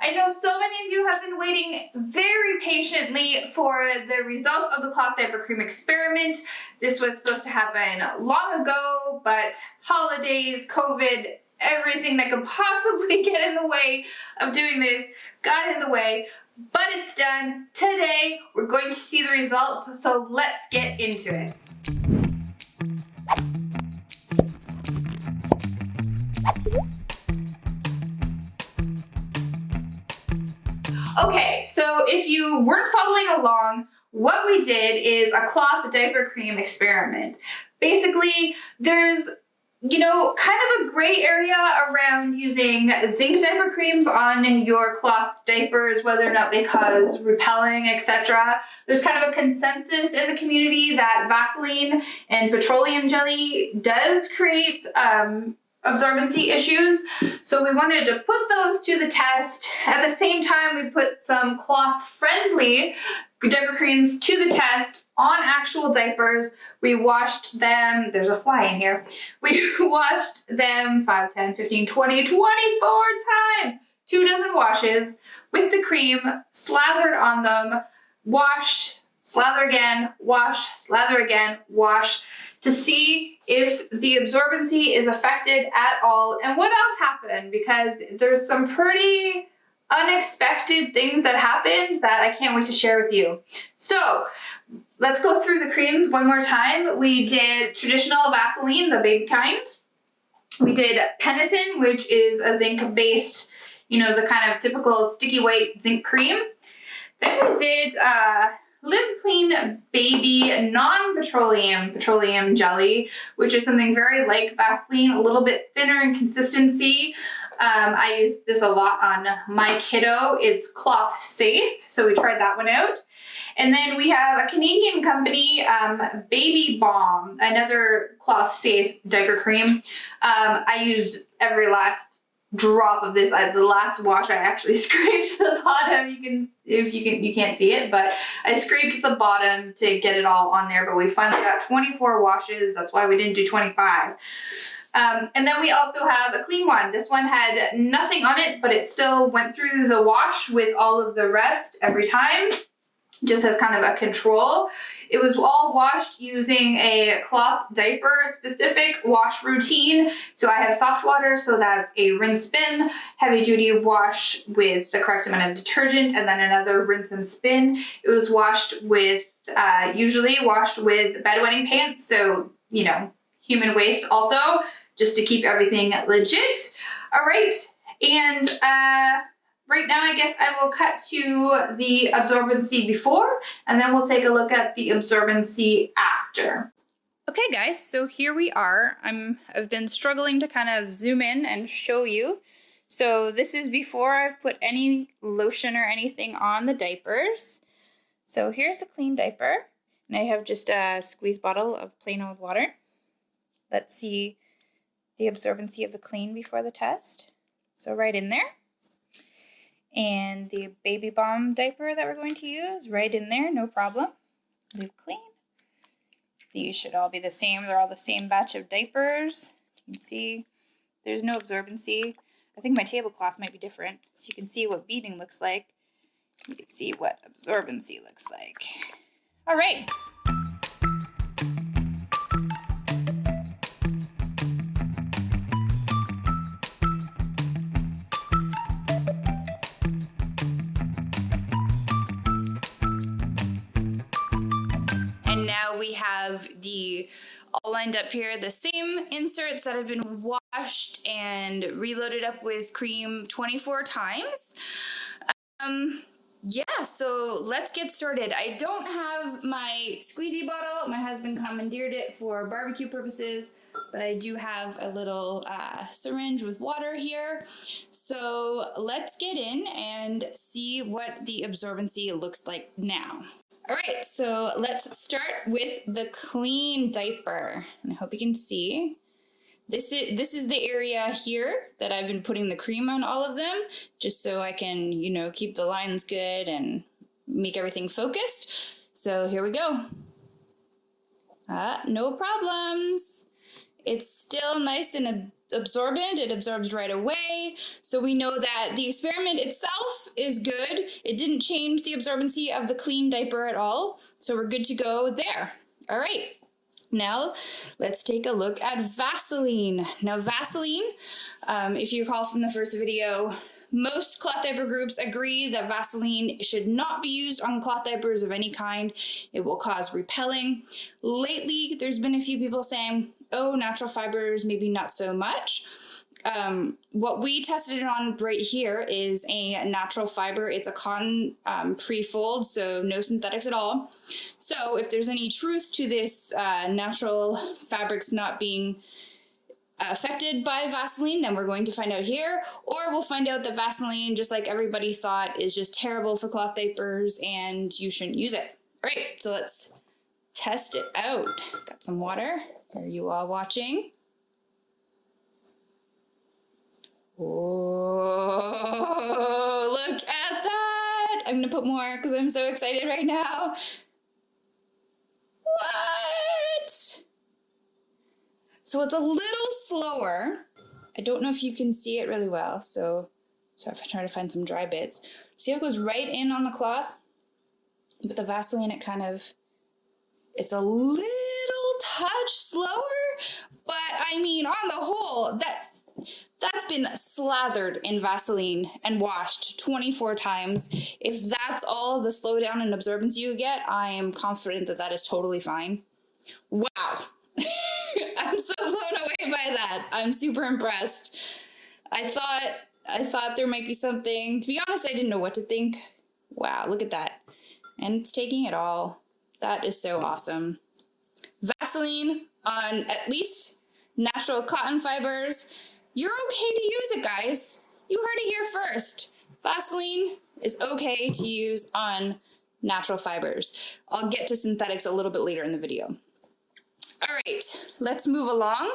I know so many of you have been waiting very patiently for the results of the Cloth Diaper Cream Experiment. This was supposed to happen long ago, but holidays, COVID, everything that could possibly get in the way of doing this got in the way, but it's done. Today, we're going to see the results, so let's get into it. Okay, so if you weren't following along, what we did is a cloth diaper cream experiment. Basically, there's, kind of a gray area around using zinc diaper creams on your cloth diapers, whether or not they cause repelling, etc. There's kind of a consensus in the community that Vaseline and petroleum jelly does create absorbency issues, so we wanted to put those to the test. At the same time, we put some cloth-friendly diaper creams to the test on actual diapers. We washed them, there's a fly in here, we washed them 5, 10, 15, 20, 24 times, 24 washes with the cream, slathered on them, wash, slather again, wash, slather again, wash, to see if the absorbency is affected at all and what else happened, because there's some pretty unexpected things that happened that I can't wait to share with you. So let's go through the creams one more time. We did traditional Vaseline, the big kind. We did Peniton, which is a zinc-based, the kind of typical sticky white zinc cream. Then we did Live Clean Baby Non-Petroleum jelly, which is something very like Vaseline, a little bit thinner in consistency. I use this a lot on my kiddo. It's cloth safe, so we tried that one out. And then we have a Canadian company, Baby Balm, another cloth safe diaper cream. I used every last drop of this. The last wash I actually scraped the bottom. You can't see it, but I scraped the bottom to get it all on there, but we finally got 24 washes. That's why we didn't do 25. And then we also have a clean one. This one had nothing on it, but it still went through the wash with all of the rest every time, just as kind of a control. It was all washed using a cloth diaper specific wash routine. So I have soft water, so that's a rinse spin, heavy duty wash with the correct amount of detergent, and then another rinse and spin. It was washed with, usually washed with bedwetting pants. So, human waste also, just to keep everything legit. All right, and right now, I guess I will cut to the absorbency before, and then we'll take a look at the absorbency after. Okay, guys, so here we are. I've been struggling to kind of zoom in and show you. So this is before I've put any lotion or anything on the diapers. So here's the clean diaper, and I have just a squeeze bottle of plain old water. Let's see the absorbency of the clean before the test. So right in there. And the Baby Balm diaper that we're going to use, right in there, no problem. Leave clean. These should all be the same. They're all the same batch of diapers. You can see there's no absorbency. I think my tablecloth might be different, so you can see what beading looks like. You can see what absorbency looks like. All right. Now we have the all lined up here, the same inserts that have been washed and reloaded up with cream 24 times. Yeah, so let's get started. I don't have my squeezy bottle. My husband commandeered it for barbecue purposes, but I do have a little syringe with water here. So let's get in and see what the absorbency looks like now. All right, so let's start with the clean diaper. And I hope you can see. This is the area here that I've been putting the cream on all of them, just so I can, keep the lines good and make everything focused. So here we go. No problems. It's still nice and absorbent. It absorbs right away. So we know that the experiment itself is good. It didn't change the absorbency of the clean diaper at all. So we're good to go there. All right. Now, let's take a look at Vaseline. Now, Vaseline, if you recall from the first video, most cloth diaper groups agree that Vaseline should not be used on cloth diapers of any kind. It will cause repelling. Lately, there's been a few people saying, oh, natural fibers, maybe not so much. What we tested it on right here is a natural fiber. It's a cotton pre-fold, so no synthetics at all. So if there's any truth to this natural fabrics not being affected by Vaseline, then we're going to find out here, or we'll find out that Vaseline, just like everybody thought, is just terrible for cloth diapers and you shouldn't use it. All right, so let's test it out. Got some water. Are you all watching? Oh, look at that. I'm gonna put more because I'm so excited right now. What? So it's a little slower. I don't know if you can see it really well. So if I try to find some dry bits. See how it goes right in on the cloth? But the Vaseline, it's a little touch slower. But I mean, on the whole, that's been slathered in Vaseline and washed 24 times. If that's all the slowdown and absorbance you get, I am confident that that is totally fine. Wow. I'm so blown away by that. I'm super impressed. I thought there might be something. To be honest, I didn't know what to think. Wow, look at that. And it's taking it all. That is so awesome. Vaseline on at least natural cotton fibers. You're okay to use it, guys. You heard it here first. Vaseline is okay to use on natural fibers. I'll get to synthetics a little bit later in the video. All right, let's move along.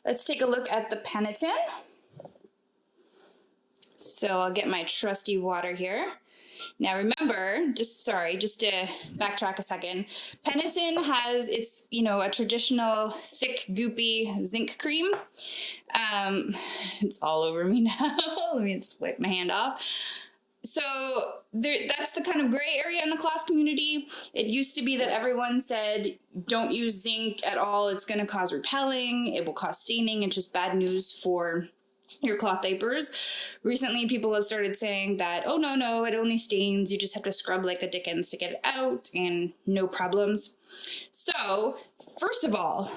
Let's take a look at the Peniton. So I'll get my trusty water here. Now remember, just to backtrack a second, Peniton has a traditional thick, goopy zinc cream. It's all over me now. Let me just wipe my hand off. So that's the kind of gray area in the cloth community. It used to be that everyone said, don't use zinc at all. It's going to cause repelling. It will cause staining. It's just bad news for your cloth diapers. Recently, people have started saying that, oh, no, it only stains. You just have to scrub like the dickens to get it out and no problems. So first of all,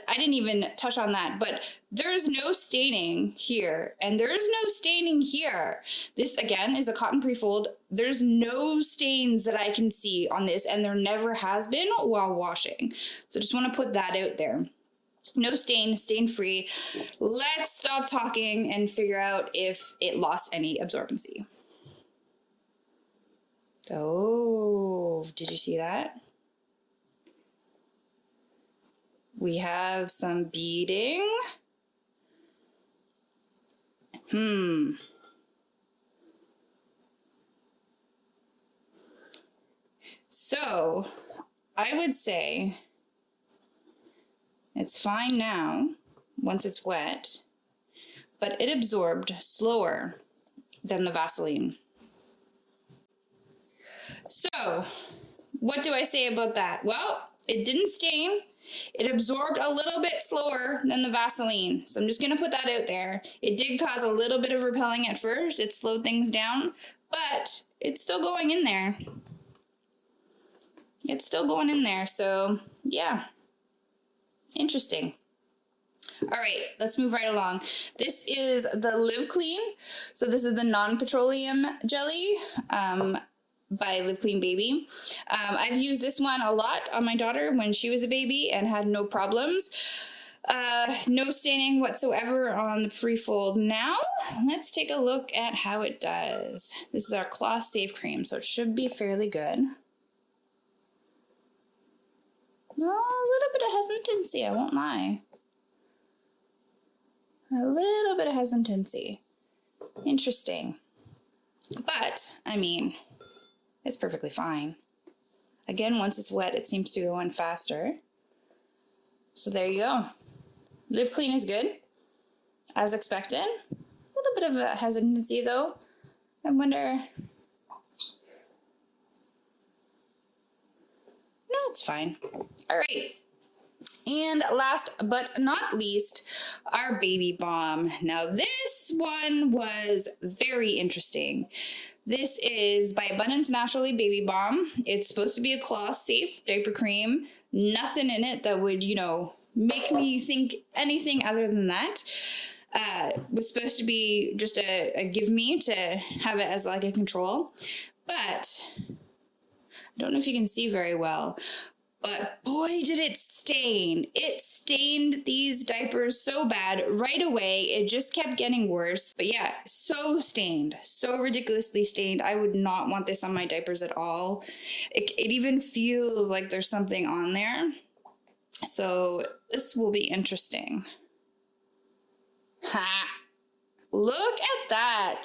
I didn't even touch on that, but there's no staining here and there's no staining here. This again is a cotton pre-fold. There's no stains that I can see on this, and there never has been while washing. So just want to put that out there. No stain, stain-free. Let's stop talking and figure out if it lost any absorbency. Oh, did you see that? We have some beading. So, I would say it's fine now, once it's wet, but it absorbed slower than the Vaseline. So, what do I say about that? Well, it didn't stain. It absorbed a little bit slower than the Vaseline. So I'm just going to put that out there. It did cause a little bit of repelling at first. It slowed things down, but it's still going in there. It's still going in there. So yeah, interesting. All right, let's move right along. This is the Live Clean. So this is the Non-Petroleum jelly. By Live Clean Baby. I've used this one a lot on my daughter when she was a baby and had no problems. No staining whatsoever on the pre-fold. Now, let's take a look at how it does. This is our Cloth Safe Cream, so it should be fairly good. Oh, a little bit of hesitancy, I won't lie. A little bit of hesitancy. Interesting. But, I mean, it's perfectly fine. Again, once it's wet, it seems to go in faster. So there you go. Live Clean is good. as expected. A little bit of a hesitancy though. I wonder. No, it's fine. All right. And last but not least, our baby balm. Now this one was very interesting. This is by Abundance Naturally Baby Balm. It's supposed to be a cloth safe diaper cream. Nothing in it that would, make me think anything other than that. Was supposed to be just a give me to have it as like a control. But I don't know if you can see very well. But boy, did it stain. It stained these diapers so bad right away. It just kept getting worse. But yeah, so stained, so ridiculously stained. I would not want this on my diapers at all. It even feels like there's something on there. So this will be interesting. Ha! Look at that.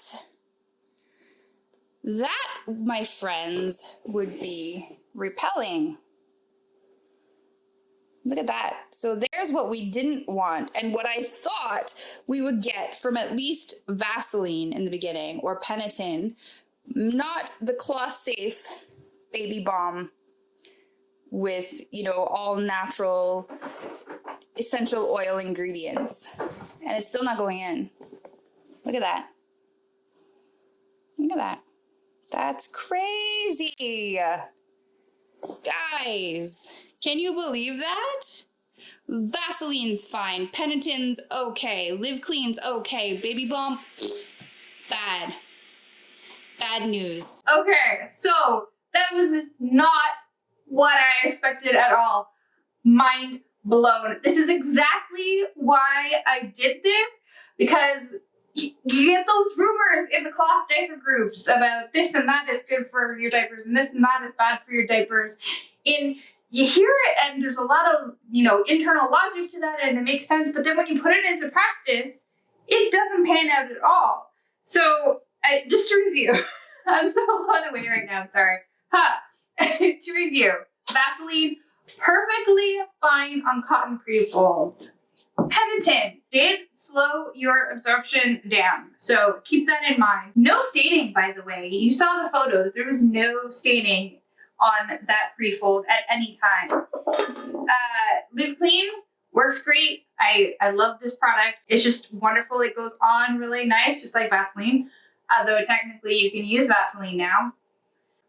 That, my friends, would be repelling. Look at that. So there's what we didn't want and what I thought we would get from at least Vaseline in the beginning or Penitin, not the cloth safe baby balm with, all natural essential oil ingredients. And it's still not going in. Look at that. Look at that. That's crazy. Guys. Can you believe that? Vaseline's fine. Penitin's okay. Live Clean's okay. Baby balm, bad. Bad news. Okay, so that was not what I expected at all. Mind blown. This is exactly why I did this, because you get those rumors in the cloth diaper groups about this and that is good for your diapers and this and that is bad for your diapers. And you hear it and there's a lot of, internal logic to that and it makes sense. But then when you put it into practice, it doesn't pan out at all. So just to review, I'm so blown away right now. I'm sorry. To review, Vaseline, perfectly fine on cotton pre-folds. Penitin did slow your absorption down, so keep that in mind. No staining, by the way. You saw the photos. There was no staining on that pre-fold at any time. Live Clean works great. I love this product. It's just wonderful. It goes on really nice, just like Vaseline. Though technically you can use Vaseline now.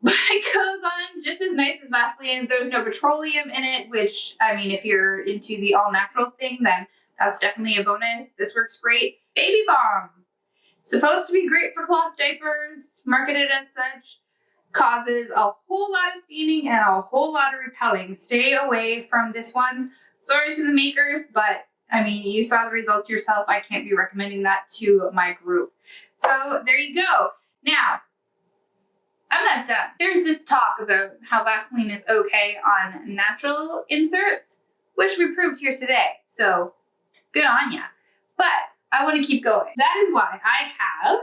But it goes on just as nice as Vaseline. There's no petroleum in it, which, if you're into the all-natural thing, then that's definitely a bonus. This works great. Baby Balm. Supposed to be great for cloth diapers, marketed as such. Causes a whole lot of staining and a whole lot of repelling. Stay away from this one. Sorry to the makers, but you saw the results yourself. I can't be recommending that to my group. So there you go. Now, I'm not done. There's this talk about how Vaseline is okay on natural inserts, which we proved here today. So good on ya. But I want to keep going. That is why I have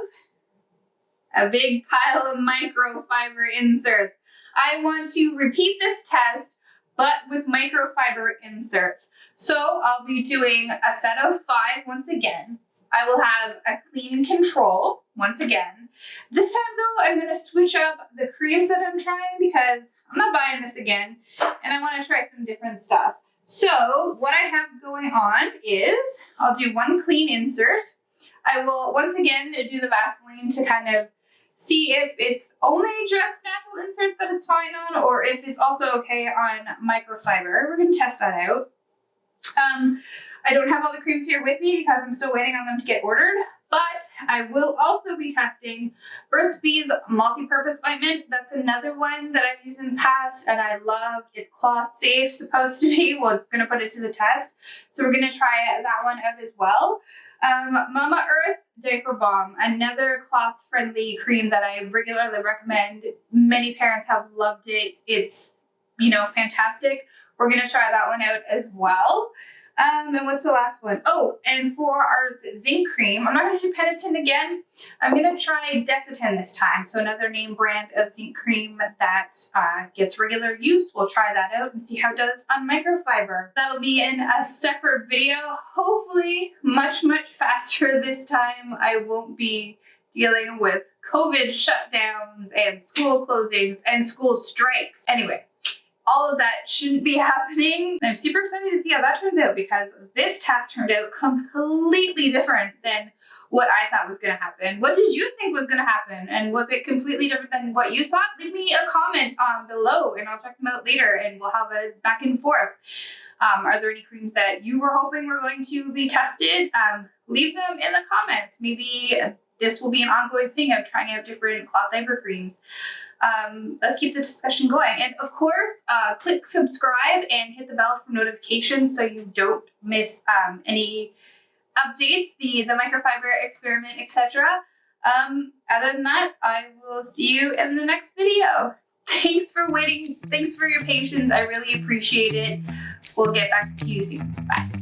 a big pile of microfiber inserts. I want to repeat this test, but with microfiber inserts. So I'll be doing a set of 5 once again. I will have a clean control once again. This time though, I'm gonna switch up the creams that I'm trying because I'm not buying this again and I wanna try some different stuff. So what I have going on is I'll do 1 clean insert. I will once again do the Vaseline to kind of see if it's only just natural inserts that it's fine on or if it's also okay on microfiber. We're gonna test that out. I don't have all the creams here with me because I'm still waiting on them to get ordered, but I will also be testing Burt's Bees multi-purpose ointment. That's another one that I've used in the past and I love. It's cloth safe, supposed to be. We're going to put it to the test. So we're going to try that one out as well. Mama Earth Diaper Balm, another cloth friendly cream that I regularly recommend. Many parents have loved it. It's, fantastic. We're going to try that one out as well. And what's the last one? Oh, and for our zinc cream, I'm not going to do Peniton again. I'm going to try Desitin this time. So another name brand of zinc cream that gets regular use. We'll try that out and see how it does on microfiber. That'll be in a separate video. Hopefully much, much faster this time. I won't be dealing with COVID shutdowns and school closings and school strikes. Anyway, all of that shouldn't be happening. I'm super excited to see how that turns out because this task turned out completely different than what I thought was going to happen. What did you think was going to happen? And was it completely different than what you thought? Leave me a comment below and I'll check them out later and we'll have a back and forth. Are there any creams that you were hoping were going to be tested? Leave them in the comments. Maybe this will be an ongoing thing of trying out different cloth diaper creams. Let's keep the discussion going. And of course, click subscribe and hit the bell for notifications so you don't miss any updates, the microfiber experiment, etc. Other than that, I will see you in the next video. Thanks for waiting. Thanks for your patience. I really appreciate it. We'll get back to you soon. Bye.